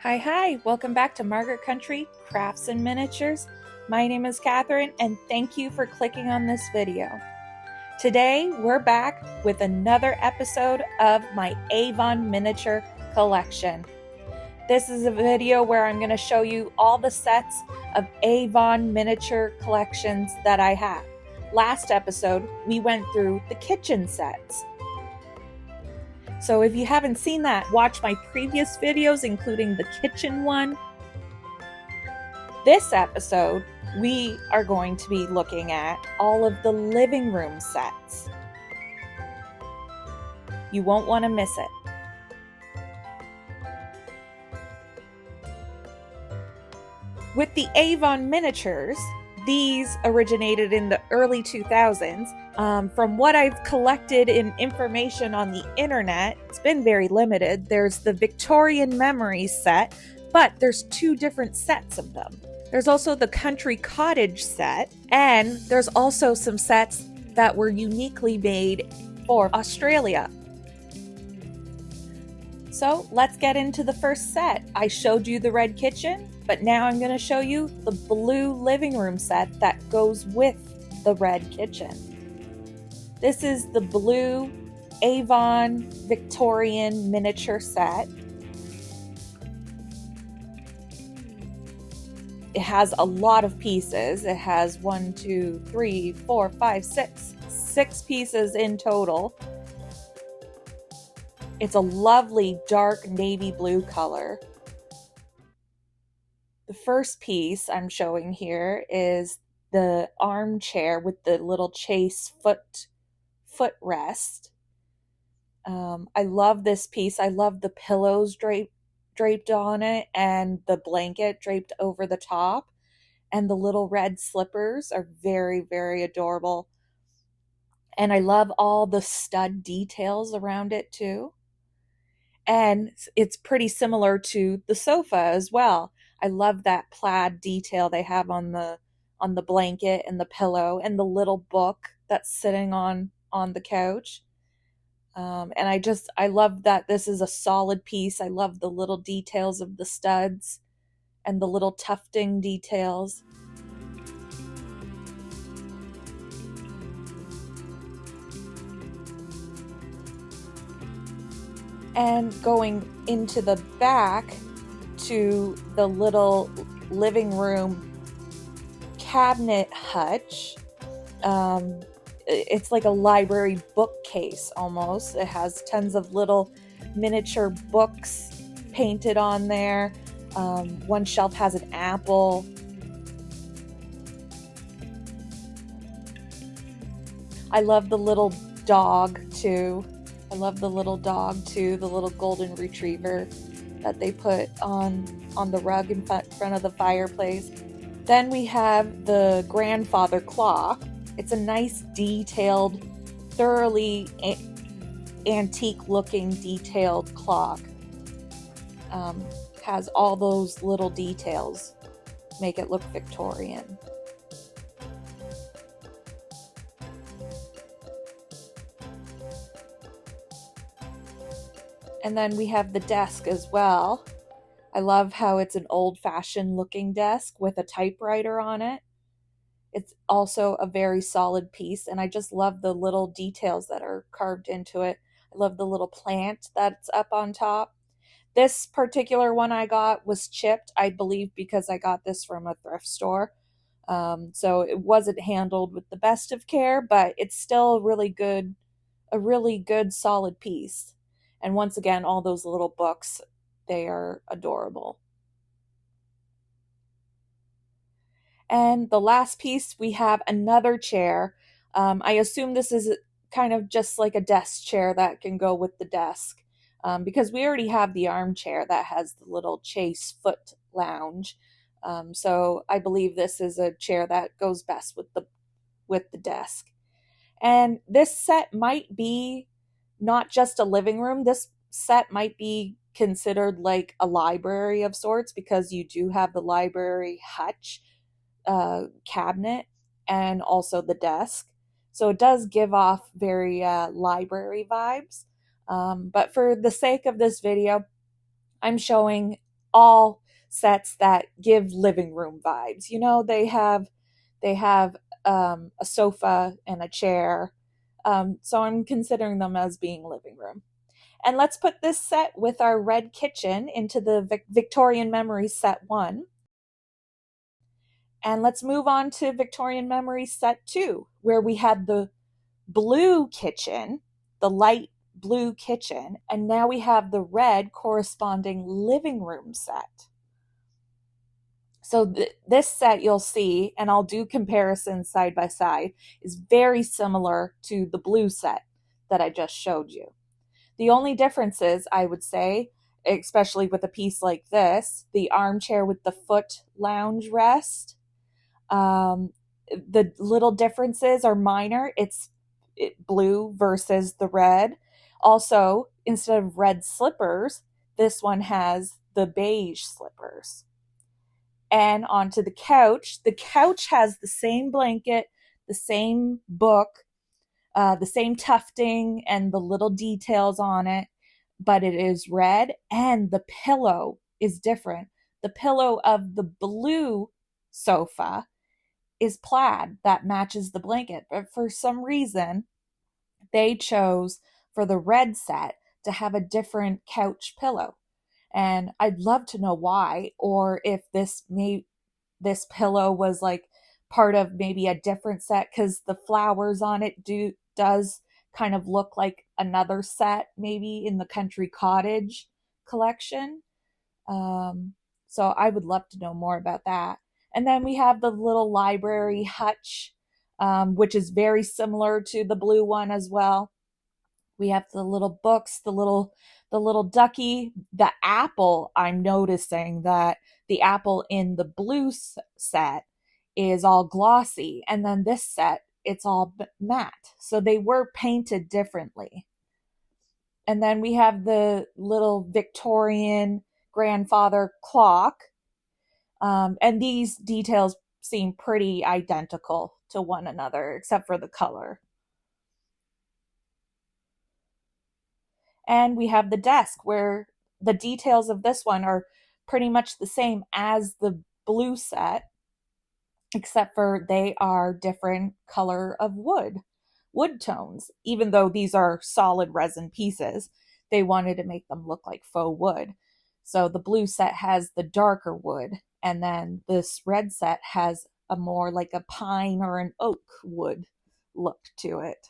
Hi, welcome back to Margaret Country Crafts and Miniatures. My name is Catherine and thank you for clicking on this video. Today we're back with another episode of my Avon Miniature collection. This is a video where I'm going to show you all the sets of Avon Miniature collections that I have. Last episode we went through the kitchen sets. So if you haven't seen that, watch my previous videos, including the kitchen one. This episode, we are going to be looking at all of the living room sets. You won't want to miss it. With the Avon miniatures, these originated in the early 2000s. From what I've collected in information on the internet, it's been very limited. There's the Victorian Memories set, but there's two different sets of them. There's also the Country Cottage set, and there's also some sets that were uniquely made for Australia. So let's get into the first set. I showed you the red kitchen, but now I'm going to show you the blue living room set that goes with the red kitchen. This is the blue Avon Victorian miniature set. It has a lot of pieces. It has 6 pieces in total. It's a lovely dark navy blue color. The first piece I'm showing here is the armchair with the little chase footrest. I love this piece. I love the pillows draped on it and the blanket draped over the top, and the little red slippers are very, very adorable. And I love all the stud details around it too. And it's pretty similar to the sofa as well. I love that plaid detail they have on the blanket and the pillow and the little book that's sitting on the couch. And I love that this is a solid piece. I love the little details of the studs and the little tufting details. And going into the back to the little living room cabinet hutch. It's like a library bookcase almost. It has tons of little miniature books painted on there. One shelf has an apple. I love the little dog too. The little golden retriever that they put on the rug in front of the fireplace. Then we have the grandfather clock. It's a nice detailed, thoroughly antique looking detailed clock. Has all those little details, make it look Victorian. And then we have the desk as well. I love how it's an old-fashioned looking desk with a typewriter on it. It's also a very solid piece, and I just love the little details that are carved into it. I love the little plant that's up on top. This particular one I got was chipped, I believe, because I got this from a thrift store. So it wasn't handled with the best of care, but it's still a really good solid piece. And once again, all those little books, they are adorable. And the last piece, we have another chair. I assume this is kind of just like a desk chair that can go with the desk, because we already have the armchair that has the little chase foot lounge. So I believe this is a chair that goes best with the desk. And this set might be not just a living room. This set might be considered like a library of sorts, because you do have the library hutch cabinet and also the desk. So it does give off very library vibes. But for the sake of this video, I'm showing all sets that give living room vibes. You know, they have a sofa and a chair. So I'm considering them as being living room. And let's put this set with our red kitchen into the Victorian Memories set 1. And let's move on to Victorian Memories set 2, where we had the blue kitchen, the light blue kitchen, and now we have the red corresponding living room set. So this set you'll see, and I'll do comparisons side by side, is very similar to the blue set that I just showed you. The only difference is, I would say, especially with a piece like this, the armchair with the foot lounge rest, the little differences are minor. It's blue versus the red. Also, instead of red slippers, this one has the beige slippers. And onto the couch. The couch has the same blanket, the same book, the same tufting, and the little details on it, but it is red, and the pillow is different. The pillow of the blue sofa is plaid that matches the blanket, but for some reason, they chose for the red set to have a different couch pillow. And I'd love to know why, or if this pillow was like part of maybe a different set, because the flowers on it does kind of look like another set, maybe in the Country Cottage collection. So I would love to know more about that. And then we have the little library hutch, which is very similar to the blue one as well. We have the little books, the little ducky, the apple. I'm noticing that the apple in the blue set is all glossy, and then this set it's all matte. So they were painted differently. And then we have the little Victorian grandfather clock. And these details seem pretty identical to one another, except for the color. And we have the desk, where the details of this one are pretty much the same as the blue set, except for they are different color of wood tones. Even though these are solid resin pieces, they wanted to make them look like faux wood. So the blue set has the darker wood, and then this red set has a more like a pine or an oak wood look to it.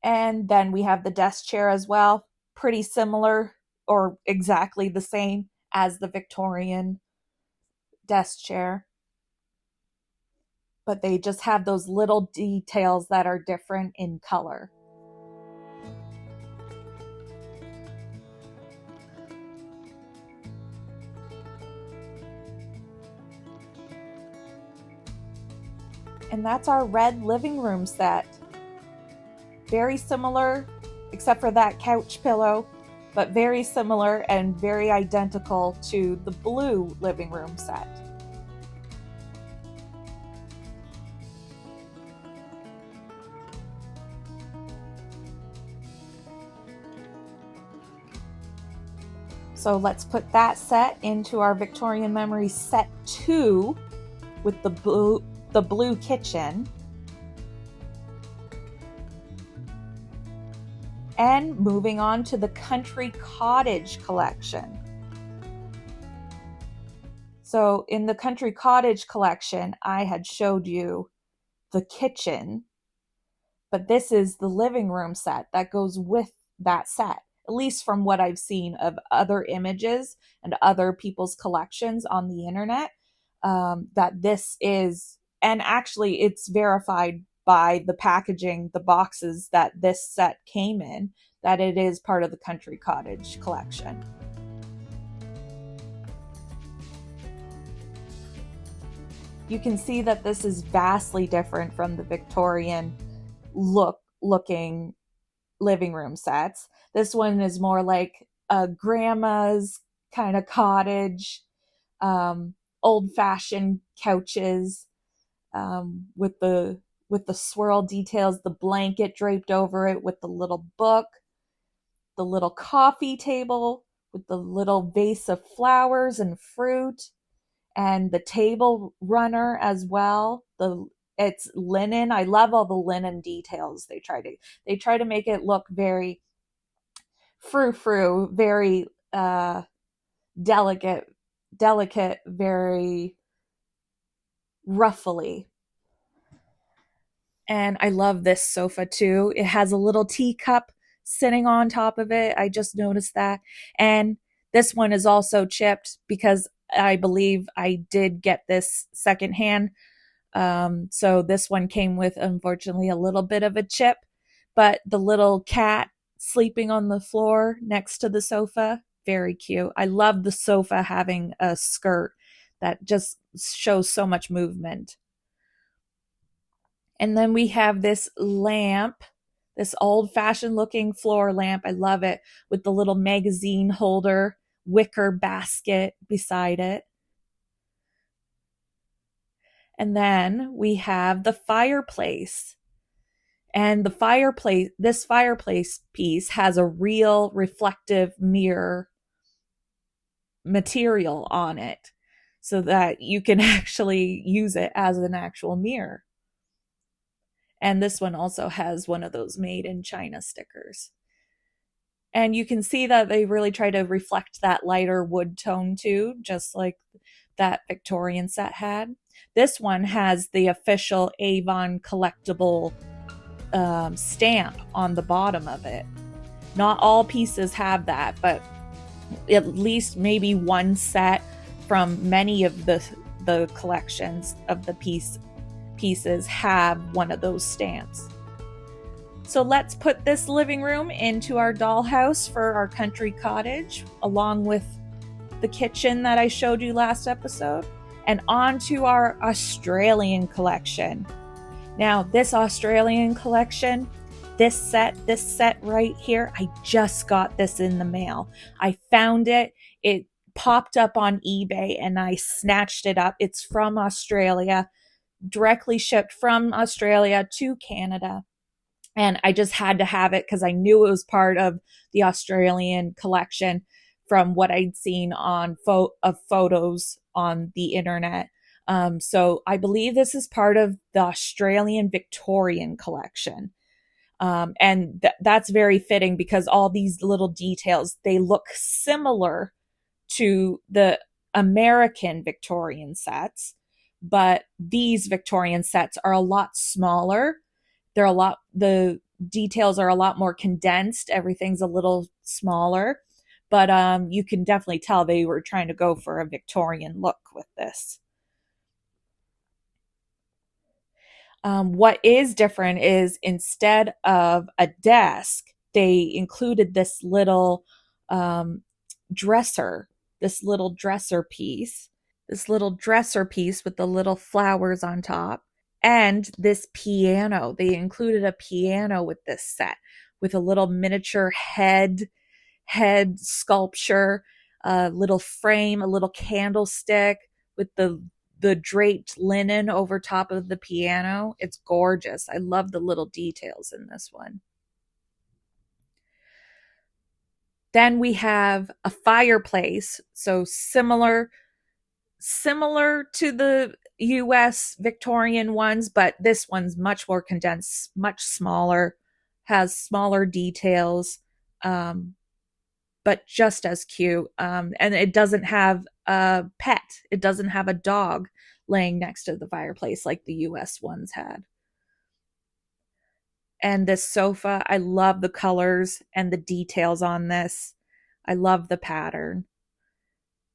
And then we have the desk chair as well, pretty similar or exactly the same as the Victorian desk chair. But they just have those little details that are different in color. And that's our red living room set. Very similar, except for that couch pillow, but very similar and very identical to the blue living room set. So let's put that set into our Victorian Memories set 2 with the blue kitchen. And moving on to the Country Cottage collection. So in the Country Cottage collection, I had showed you the kitchen, but this is the living room set that goes with that set, at least from what I've seen of other images and other people's collections on the internet, that this is, and actually it's verified by the packaging, the boxes that this set came in, that it is part of the Country Cottage collection. You can see that this is vastly different from the Victorian looking living room sets. This one is more like a grandma's kind of cottage, old-fashioned couches, with the swirl details, the blanket draped over it with the little book. the little coffee table with the little vase of flowers and fruit, and the table runner as well. It's linen. I love all the linen details. They try to make it look very frou-frou, very delicate, very ruffly. And I love this sofa too. It has a little teacup sitting on top of it. I just noticed that. And this one is also chipped because I believe I did get this secondhand. So this one came with, unfortunately, a little bit of a chip. But the little cat sleeping on the floor next to the sofa, very cute. I love the sofa having a skirt that just shows so much movement. And then we have this lamp, this old-fashioned looking floor lamp. I love it, with the little magazine holder, wicker basket beside it. And then we have the fireplace. And this fireplace piece has a real reflective mirror material on it so that you can actually use it as an actual mirror. And this one also has one of those made in China stickers. And you can see that they really try to reflect that lighter wood tone too, just like that Victorian set had. This one has the official Avon collectible stamp on the bottom of it. Not all pieces have that, but at least maybe one set from many of the collections of the pieces have one of those stamps. So let's put this living room into our dollhouse for our country cottage, along with the kitchen that I showed you last episode, and on to our Australian collection. Now, this Australian collection, this set right here, I just got this in the mail. I found it. It popped up on eBay and I snatched it up. It's from Australia, directly shipped from Australia to Canada. And I just had to have it because I knew it was part of the Australian collection from what I'd seen on photos on the internet. So I believe this is part of the Australian Victorian collection. And that's very fitting because all these little details, they look similar to the American Victorian sets, but these Victorian sets are a lot smaller. The details are a lot more condensed. Everything's a little smaller, but you can definitely tell they were trying to go for a Victorian look with this. What is different is instead of a desk, they included this little dresser, this little dresser piece with the little flowers on top. And this piano, they included a piano with this set with a little miniature head sculpture, a little frame, a little candlestick with the draped linen over top of the piano. It's gorgeous. I love the little details in this one. Then we have a fireplace, so similar to the US Victorian ones, but this one's much more condensed, much smaller, has smaller details, but just as cute. And it doesn't have a pet. It doesn't have a dog laying next to the fireplace like the US ones had. And this sofa, I love the colors and the details on this. I love the pattern.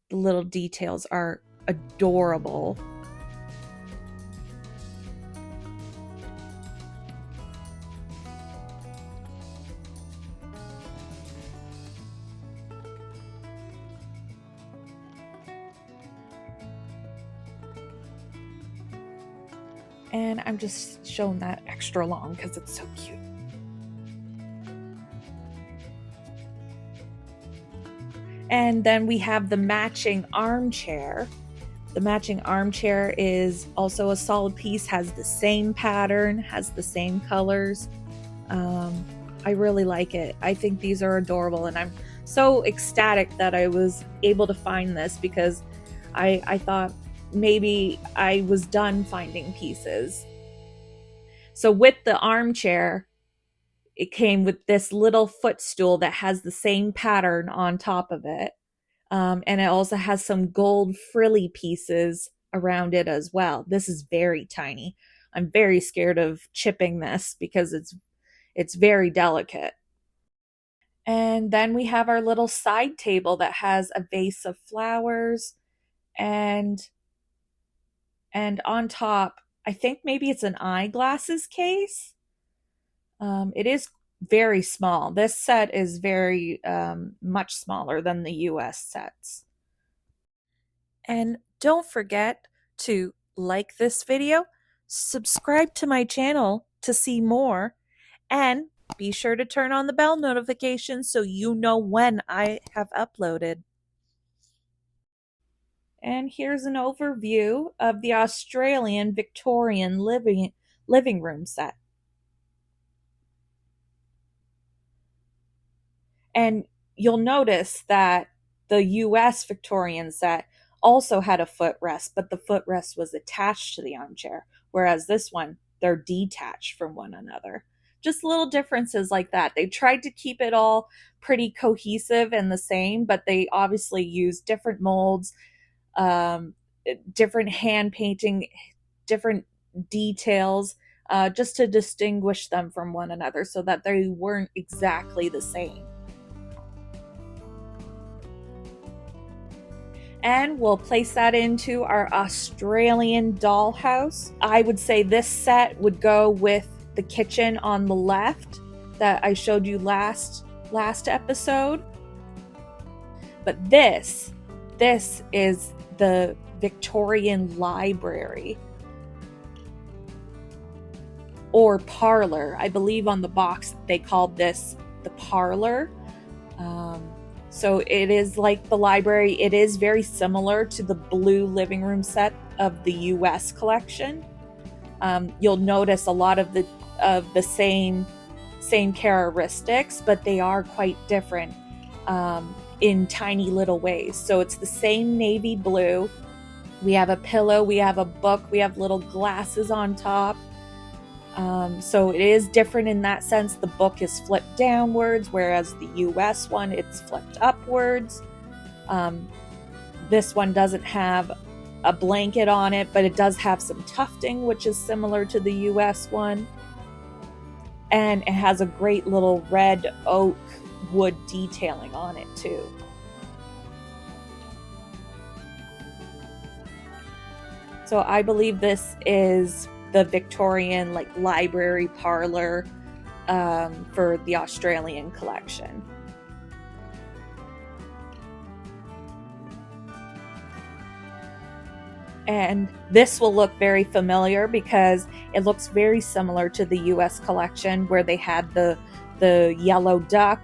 The little details are adorable. And I'm just showing that extra long because it's so cute. And then we have the matching armchair. The matching armchair is also a solid piece, has the same pattern, has the same colors. I really like it. I think these are adorable, and I'm so ecstatic that I was able to find this because I thought maybe I was done finding pieces. So with the armchair, it came with this little footstool that has the same pattern on top of it. And it also has some gold frilly pieces around it as well. This is very tiny. I'm very scared of chipping this because it's very delicate. And then we have our little side table that has a vase of flowers and on top, I think maybe it's an eyeglasses case. It is very small. This set is very much smaller than the US sets. And don't forget to like this video, subscribe to my channel to see more, and be sure to turn on the bell notification so you know when I have uploaded. And here's an overview of the Australian Victorian living room set. And you'll notice that the US Victorian set also had a footrest, but the footrest was attached to the armchair, whereas this one, they're detached from one another. Just little differences like that. They tried to keep it all pretty cohesive and the same, but they obviously used different molds, um, different hand painting, different details, just to distinguish them from one another so that they weren't exactly the same. And we'll place that into our Australian dollhouse. I would say this set would go with the kitchen on the left that I showed you last episode. But this is the Victorian library or parlor. I believe on the box they called this the parlor. So it is like the library. It is very similar to the blue living room set of the US collection. You'll notice a lot of the same characteristics, but they are quite different in tiny little ways. So it's the same navy blue. We have a pillow, we have a book, we have little glasses on top. So it is different in that sense. The book is flipped downwards, whereas the US one, it's flipped upwards. This one doesn't have a blanket on it, but it does have some tufting, which is similar to the US one. And it has a great little red oak wood detailing on it too. So I believe this is the Victorian library parlor for the Australian collection. And this will look very familiar because it looks very similar to the US collection where they had the yellow duck.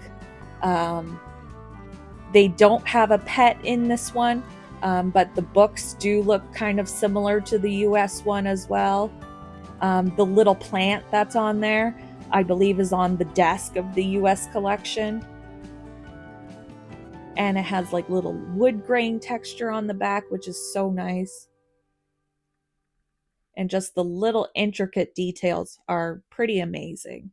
They don't have a pet in this one, but the books do look kind of similar to the US one as well. The little plant that's on there, I believe, is on the desk of the US collection. And it has little wood grain texture on the back, which is so nice. And just the little intricate details are pretty amazing.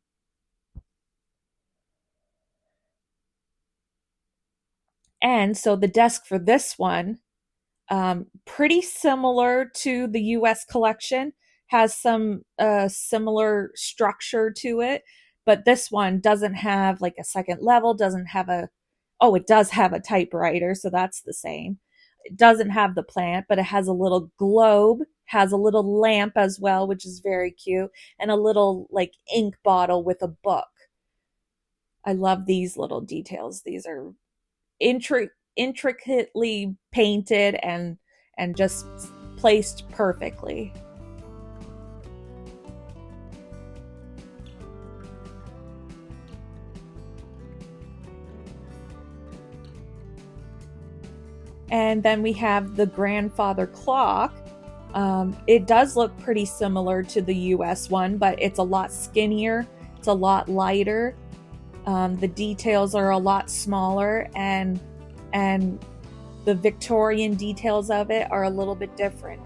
And so the desk for this one, pretty similar to the US collection, has some similar structure to it, but this one doesn't have a second level, doesn't have it does have a typewriter, so that's the same. It doesn't have the plant, but it has a little globe, has a little lamp as well, which is very cute, and a little ink bottle with a book. I love these little details. These are intricately painted and just placed perfectly. And then we have the grandfather clock. It does look pretty similar to the US one, but it's a lot skinnier. It's a lot lighter. The details are a lot smaller, and the Victorian details of it are a little bit different.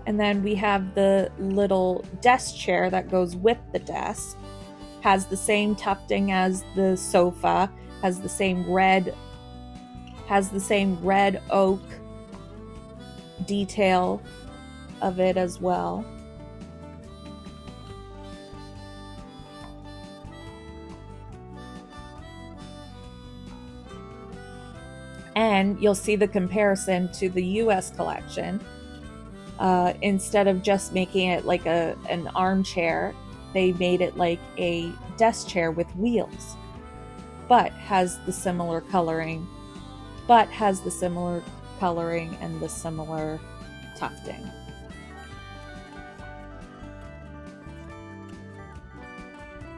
And then we have the little desk chair that goes with the desk. Has the same tufting as the sofa, has the same red oak detail of it as well. And you'll see the comparison to the US collection. Instead of just making it like an armchair, they made it like a desk chair with wheels, but has the similar coloring and the similar tufting.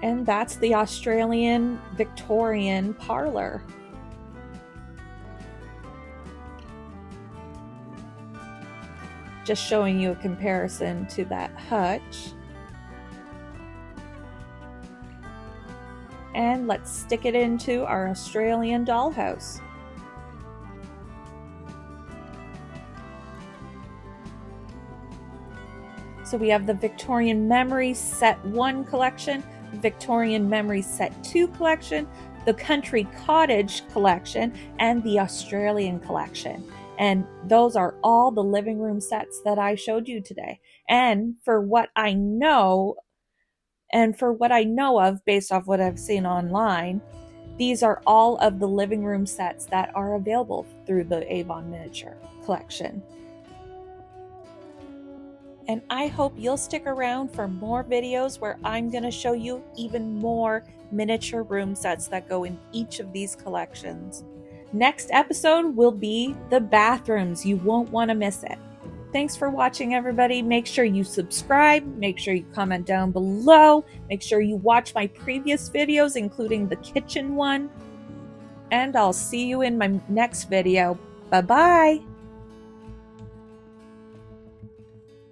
And that's the Australian Victorian parlor. Just showing you a comparison to that hutch. And let's stick it into our Australian dollhouse. So we have the Victorian Memory Set 1 collection, Victorian Memory Set 2 collection, the Country Cottage collection, and the Australian collection. And those are all the living room sets that I showed you today. And for what I know of based off what I've seen online, these are all of the living room sets that are available through the Avon Miniature collection. And I hope you'll stick around for more videos where I'm going to show you even more miniature room sets that go in each of these collections. Next episode will be the bathrooms. You won't want to miss it. Thanks for watching, everybody. Make sure you subscribe. Make sure you comment down below. Make sure you watch my previous videos, including the kitchen one. And I'll see you in my next video. Bye-bye.